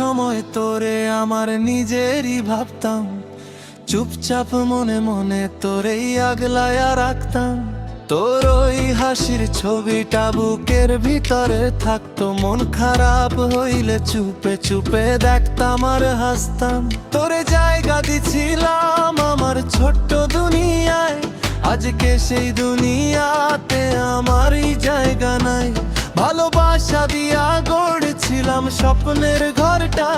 সময় তোরে আমার নিজেরই ভাবতাম, চুপচাপ মনে মনে তোরেই আগলায়া রাখতাম। তোর ওই হাসির ছবিটা বুকের ভিতরে থাকতো, মন খারাপ হইলে চুপে চুপে দেখতাম আর হাসতাম। তোরে জায়গা দিছিলাম আমার ছোট্ট দুনিয়ায়, আজকে সেই দুনিয়াতে আমারই জায়গা নাই। ভালোবাসা দিয়া গড়েছিলাম স্বপ্নের ঘরটা,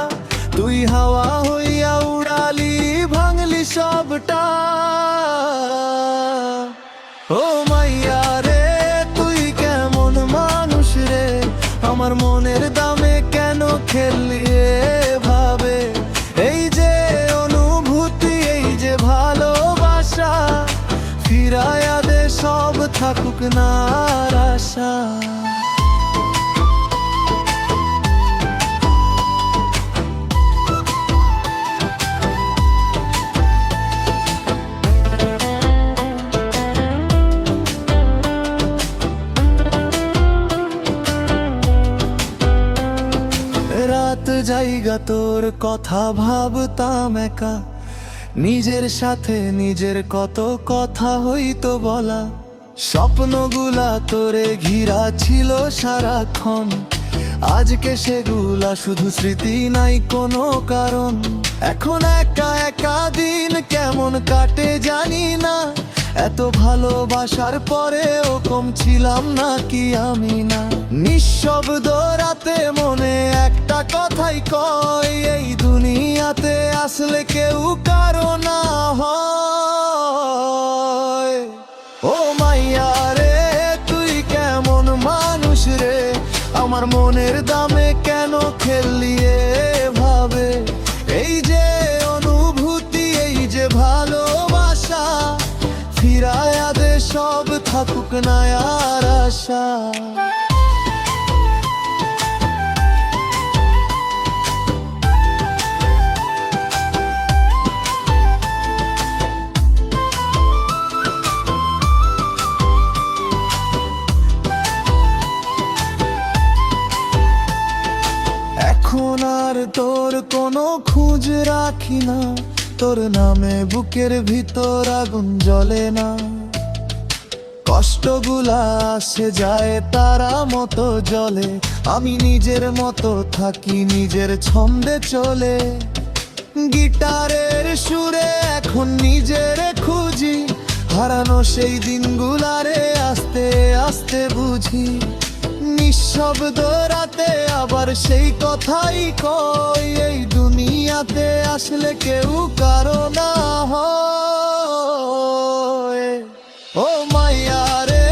তুই হাওয়া হইয়া উড়ালি, ভাঙলি সবটা। ও মাইয়া রে, তুই কেমন মানুষ রে, আমার মনের দামে কেন খেললি এভাবে? এই যে অনুভূতি, এই যে ভালোবাসা, ফিরায়া দে সব থাকুক না আর আশা। রাত জায়গা তোর কথা ভাবতাম একা, নিজের সাথে নিজের কত কথা হইতো বলা। স্বপ্নগুলা তোরে ঘিরা ছিল সারাক্ষণ, আজকে সেগুলা শুধু স্মৃতি, নাই কোনো কারণ। এখন একা একা দিন কেমন কাটে জানি না, এত ভালোবাসার পরেও কম ছিলাম নাকি আমি না? নিঃশব্দ রাতে মনে একটা কথাই কয়, এই দুনিয়াতে আসলে কেউ কারো না হয়। ও মাইয়া রে, তুই কেমন মানুষ রে, আমার মনের দামে কেন খেললি এভাবে? এই যে অনুভূতি, এই যে ভালোবাসা, ফিরায়া দে সব থাকুক না আর আশা। এখন আর তোর কোনো খোঁজ রাখি না, তোর নামে বুকের ভিতর আগুন জ্বলে না। কষ্টগুলা আসে যায় তারা মতো জ্বলে, আমি নিজের মতো থাকি, নিজের ছন্দে চলে। গিটারের সুরে এখন নিজের খুঁজি, হারানো সেই দিনগুলারে আস্তে আস্তে বুঝি। নিঃশব্দ রাতে আবার সেই কথাই কই, এই দুনিয়াতে আসলে কেউ কারো না হয়। ও মাইয়া রে,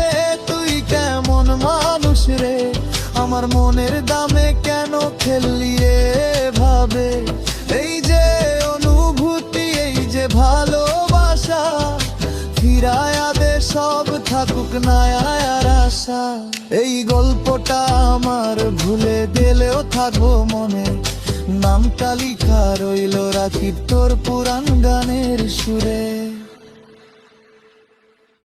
তুই কেমন মানুষ রে, আমার মনের দামে কেন খেললি এভাবে? এই যে অনুভূতি, এই যে ভালোবাসা, ফিরায়া দে সব থাকুক না আর আশা। এই গল্পটা আমার ভুলে গেলেও থাকবো মনে, নামটা লিখা রইল রাখি তোর পুরান গানের সুরে।